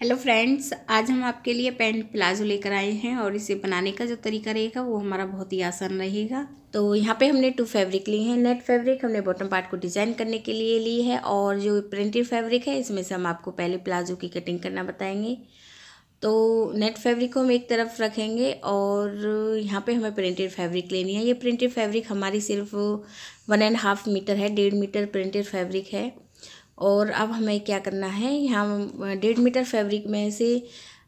Hello friends, आज हम आपके लिए पैंट प्लाजो लेकर आए हैं और इसे बनाने का जो तरीका रहेगा वो हमारा बहुत ही आसान रहेगा। तो यहाँ पे हमने 2 फैब्रिक लिए हैं। नेट फैब्रिक हमने बॉटम पार्ट को डिज़ाइन करने के लिए ली है और जो प्रिंटेड फैब्रिक है इसमें से हम आपको पहले प्लाजो की कटिंग करना बताएंगे। तो नेट फैब्रिक को हम एक तरफ रखेंगे और यहाँ पे हमें प्रिंटेड फैब्रिक लेनी है। ये प्रिंटेड फैब्रिक हमारी सिर्फ 1.5 मीटर है, 1.5 मीटर प्रिंटेड फैब्रिक है। और अब हमें क्या करना है, यहाँ 1.5 मीटर फैब्रिक में से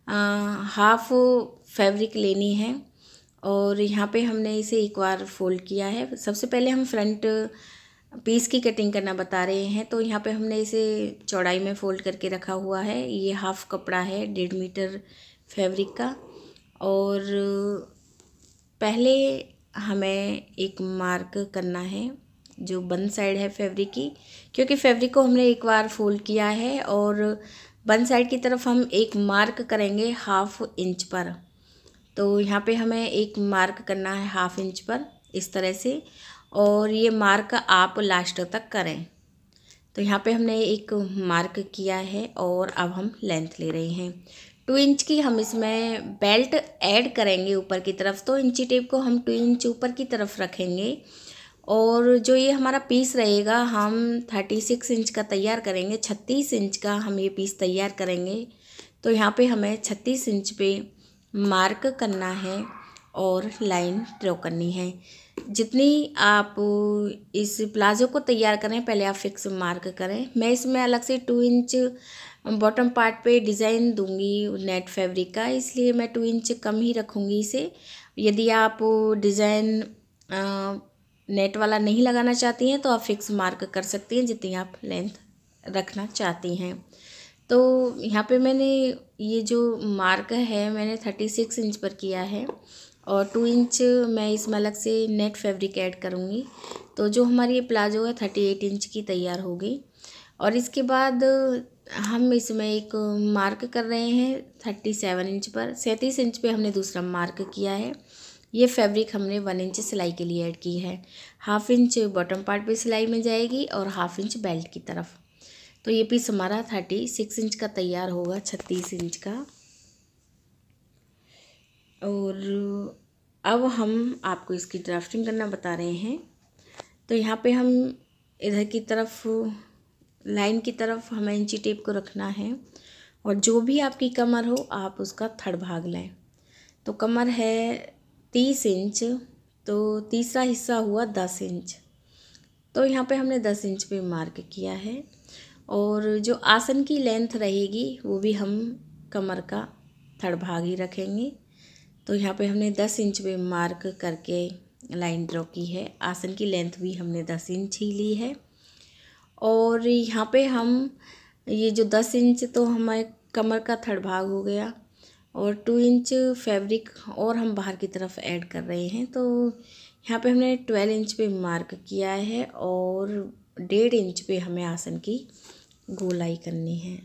हाफ फैब्रिक लेनी है और यहाँ पे हमने इसे एक बार फोल्ड किया है। सबसे पहले हम फ्रंट पीस की कटिंग करना बता रहे हैं। तो यहाँ पे हमने इसे चौड़ाई में फोल्ड करके रखा हुआ है। ये हाफ कपड़ा है 1.5 मीटर फैब्रिक का। और पहले हमें एक मार्क करना है जो बंद साइड है फैब्रिक की, क्योंकि फैब्रिक को हमने एक बार फोल्ड किया है और बंद साइड की तरफ हम एक मार्क करेंगे 1/2 इंच पर। तो यहाँ पे हमें एक मार्क करना है 1/2 इंच पर इस तरह से, और ये मार्क आप लास्ट तक करें। तो यहाँ पे हमने एक मार्क किया है और अब हम लेंथ ले रहे हैं 2 इंच की। हम इसमें बेल्ट ऐड करेंगे ऊपर की तरफ, तो इंची टेप को हम 2 इंच ऊपर की तरफ रखेंगे। और जो ये हमारा पीस रहेगा हम 36 इंच का तैयार करेंगे, 36 इंच का हम ये पीस तैयार करेंगे। तो यहाँ पे हमें 36 इंच पे मार्क करना है और लाइन ड्रॉ करनी है। जितनी आप इस प्लाजो को तैयार करें पहले आप फिक्स मार्क करें। मैं इसमें अलग से 2 इंच बॉटम पार्ट पे डिज़ाइन दूंगी नेट फैब्रिक का, इसलिए मैं 2 इंच कम ही रखूँगी इसे। यदि आप डिज़ाइन नेट वाला नहीं लगाना चाहती हैं तो आप फिक्स मार्क कर सकती हैं जितनी आप लेंथ रखना चाहती हैं। तो यहाँ पे मैंने ये जो मार्क है मैंने 36 इंच पर किया है और 2 इंच मैं इसमें अलग से नेट फैब्रिक ऐड करूँगी। तो जो हमारी ये प्लाजो है 38 इंच की तैयार होगी। और इसके बाद हम इसमें एक मार्क कर रहे हैं 37 इंच पर। 37 इंच पे हमने दूसरा मार्क किया है। ये फैब्रिक हमने 1 इंच सिलाई के लिए ऐड की है। 1/2 इंच बॉटम पार्ट पे सिलाई में जाएगी और 1/2 इंच बेल्ट की तरफ। तो ये पीस हमारा 36 इंच का तैयार होगा 36 इंच का। और अब हम आपको इसकी ड्राफ्टिंग करना बता रहे हैं। तो यहाँ पे हम इधर की तरफ लाइन की तरफ हमें इंची टेप को रखना है और जो भी आपकी कमर हो आप उसका थर्ड भाग लें। तो कमर है 30 इंच, तो तीसरा हिस्सा हुआ 10 इंच। तो यहाँ पे हमने 10 इंच पे मार्क किया है और जो आसन की लेंथ रहेगी वो भी हम कमर का थर्ड भाग ही रखेंगे। तो यहाँ पे हमने 10 इंच पे मार्क करके लाइन ड्रॉ की है। आसन की लेंथ भी हमने 10 इंच ही ली है। और यहाँ पे हम ये जो 10 इंच तो हमारे कमर का थर्ड भाग हो गया और 2 इंच फैब्रिक और हम बाहर की तरफ ऐड कर रहे हैं। तो यहाँ पे हमने 12 इंच पे मार्क किया है और 1.5 इंच पे हमें आसन की गोलाई करनी है।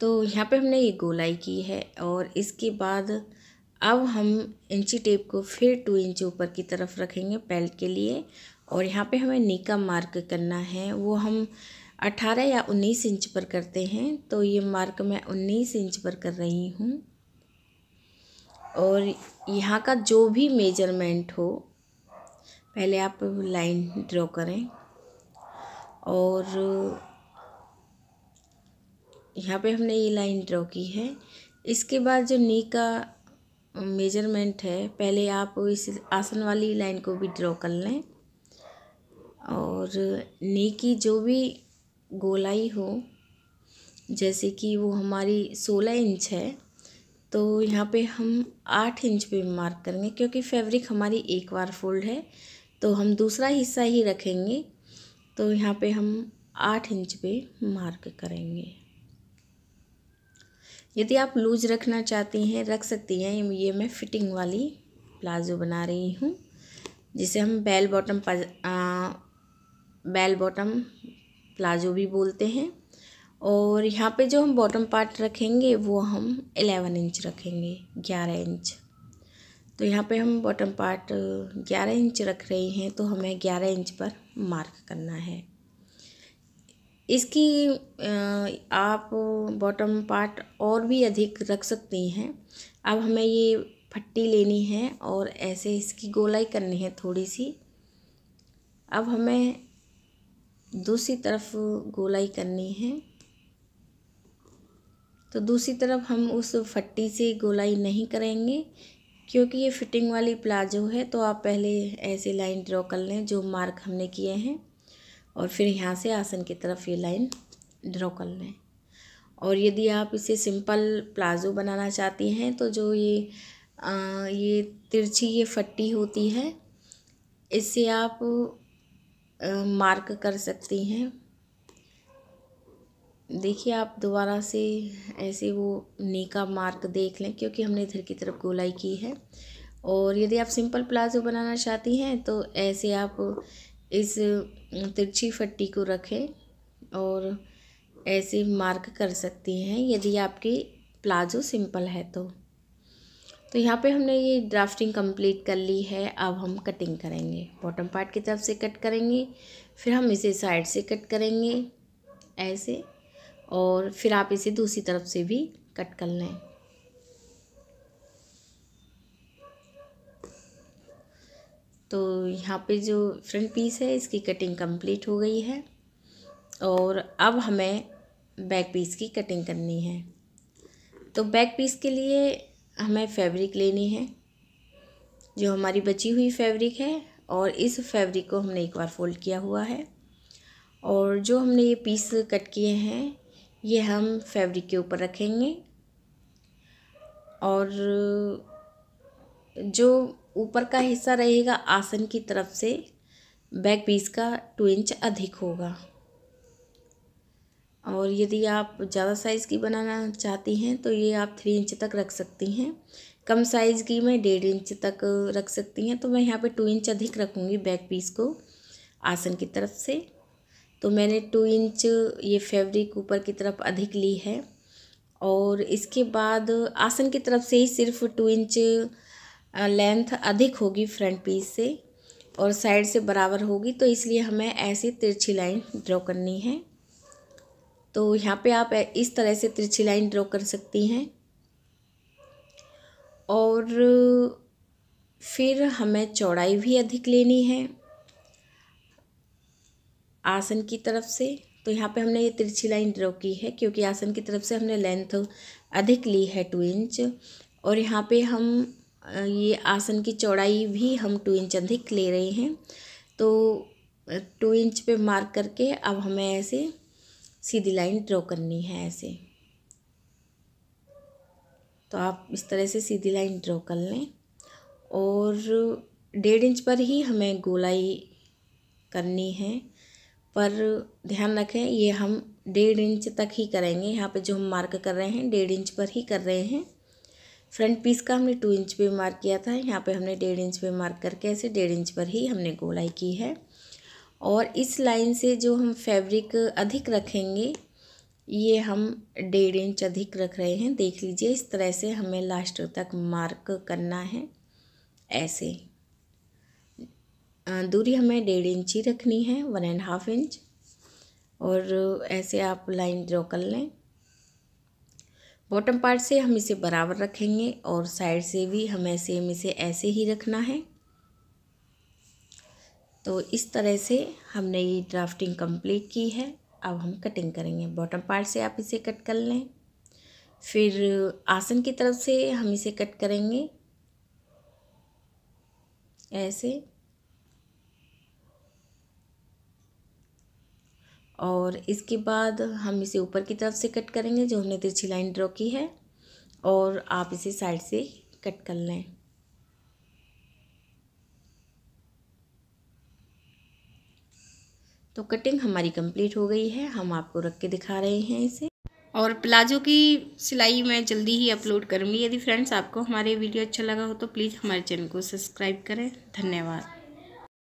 तो यहाँ पे हमने ये गोलाई की है और इसके बाद अब हम इंची टेप को फिर 2 इंच ऊपर की तरफ रखेंगे बेल्ट के लिए। और यहाँ पे हमें नी का मार्क करना है, वो हम 18 या 19 इंच पर करते हैं। तो ये मार्क मैं 19 इंच पर कर रही हूँ। और यहाँ का जो भी मेजरमेंट हो पहले आप लाइन ड्रॉ करें। और यहाँ पे हमने ये लाइन ड्रॉ की है। इसके बाद जो नी का मेजरमेंट है पहले आप इस आसन वाली लाइन को भी ड्रॉ कर लें। और नी की जो भी गोलाई हो, जैसे कि वो हमारी 16 इंच है, तो यहाँ पे हम 8 इंच पे मार्क करेंगे क्योंकि फैब्रिक हमारी एक बार फोल्ड है तो हम दूसरा हिस्सा ही रखेंगे। तो यहाँ पे हम 8 इंच पे मार्क करेंगे। यदि आप लूज रखना चाहती हैं रख सकती हैं। ये मैं फिटिंग वाली प्लाजो बना रही हूँ जिसे हम बेल बॉटम प्लाजो भी बोलते हैं। और यहाँ पे जो हम बॉटम पार्ट रखेंगे वो हम 11 इंच रखेंगे, 11 इंच। तो यहाँ पे हम बॉटम पार्ट 11 इंच रख रहे हैं तो हमें 11 इंच पर मार्क करना है। इसकी आप बॉटम पार्ट और भी अधिक रख सकती हैं। अब हमें ये फट्टी लेनी है और ऐसे इसकी गोलाई करनी है थोड़ी सी। अब हमें दूसरी तरफ गोलाई करनी है, तो दूसरी तरफ हम उस फट्टी से गोलाई नहीं करेंगे क्योंकि ये फिटिंग वाली प्लाजो है। तो आप पहले ऐसे लाइन ड्रॉ कर लें जो मार्क हमने किए हैं और फिर यहाँ से आसन की तरफ ये लाइन ड्रॉ कर लें। और यदि आप इसे सिंपल प्लाजो बनाना चाहती हैं तो जो ये तिरछी ये फट्टी होती है, इससे आप मार्क कर सकती हैं। देखिए आप दोबारा से ऐसे वो नी का मार्क देख लें क्योंकि हमने इधर की तरफ गोलाई की है। और यदि आप सिंपल प्लाजो बनाना चाहती हैं तो ऐसे आप इस तिरछी फट्टी को रखें और ऐसे मार्क कर सकती हैं यदि आपकी प्लाजो सिंपल है तो यहाँ पे हमने ये ड्राफ्टिंग कंप्लीट कर ली है। अब हम कटिंग करेंगे। बॉटम पार्ट की तरफ से कट करेंगे, फिर हम इसे साइड से कट करेंगे ऐसे, और फिर आप इसे दूसरी तरफ से भी कट कर लें। तो यहाँ पे जो फ्रंट पीस है इसकी कटिंग कंप्लीट हो गई है और अब हमें बैक पीस की कटिंग करनी है। तो बैक पीस के लिए हमें फैब्रिक लेनी है, जो हमारी बची हुई फैब्रिक है, और इस फैब्रिक को हमने एक बार फोल्ड किया हुआ है और जो हमने ये पीस कट किए हैं ये हम फैब्रिक के ऊपर रखेंगे और जो ऊपर का हिस्सा रहेगा आसन की तरफ से बैक पीस का 2 इंच अधिक होगा। और यदि आप ज़्यादा साइज़ की बनाना चाहती हैं तो ये आप 3 इंच तक रख सकती हैं। कम साइज़ की मैं 1.5 इंच तक रख सकती हैं, तो मैं यहाँ पे 2 इंच अधिक रखूँगी बैक पीस को आसन की तरफ से। तो मैंने 2 इंच ये फैब्रिक ऊपर की तरफ अधिक ली है और इसके बाद आसन की तरफ से ही सिर्फ 2 इंच लेंथ अधिक होगी फ्रंट पीस से और साइड से बराबर होगी, तो इसलिए हमें ऐसी तिरछी लाइन ड्रॉ करनी है। तो यहाँ पे आप इस तरह से तिरछी लाइन ड्रॉ कर सकती हैं और फिर हमें चौड़ाई भी अधिक लेनी है आसन की तरफ से। तो यहाँ पे हमने ये तिरछी लाइन ड्रॉ की है क्योंकि आसन की तरफ से हमने लेंथ अधिक ली है 2 इंच, और यहाँ पे हम ये आसन की चौड़ाई भी हम 2 इंच अधिक ले रहे हैं। तो 2 इंच पे मार्क करके अब हमें ऐसे सीधी लाइन ड्रॉ करनी है ऐसे। तो आप इस तरह से सीधी लाइन ड्रॉ कर लें और 1.5 इंच पर ही हमें गोलाई करनी है, पर ध्यान रखें ये हम 1.5 इंच तक ही करेंगे। यहाँ पे जो हम मार्क कर रहे हैं 1.5 इंच पर ही कर रहे हैं। फ्रंट पीस का हमने 2 इंच पे मार्क किया था, यहाँ पे हमने 1.5 इंच पे मार्क करके ऐसे 1.5 इंच पर ही हमने गोलाई की है। और इस लाइन से जो हम फैब्रिक अधिक रखेंगे ये हम 1.5 इंच अधिक रख रहे हैं। देख लीजिए इस तरह से हमें लास्ट तक मार्क करना है ऐसे। दूरी हमें 1.5 इंच ही रखनी है, 1.5 इंच, और ऐसे आप लाइन ड्रॉ कर लें। बॉटम पार्ट से हम इसे बराबर रखेंगे और साइड से भी हमें सेम इसे ऐसे ही रखना है। तो इस तरह से हमने ये ड्राफ्टिंग कंप्लीट की है। अब हम कटिंग करेंगे। बॉटम पार्ट से आप इसे कट कर लें, फिर आसन की तरफ से हम इसे कट करेंगे ऐसे, और इसके बाद हम इसे ऊपर की तरफ से कट करेंगे जो हमने तिरछी लाइन ड्रॉ की है, और आप इसे साइड से कट कर लें। तो कटिंग हमारी कंप्लीट हो गई है, हम आपको रख के दिखा रहे हैं इसे। और प्लाजो की सिलाई मैं जल्दी ही अपलोड करूँगी। यदि फ्रेंड्स आपको हमारे वीडियो अच्छा लगा हो तो प्लीज़ हमारे चैनल को सब्सक्राइब करें। धन्यवाद।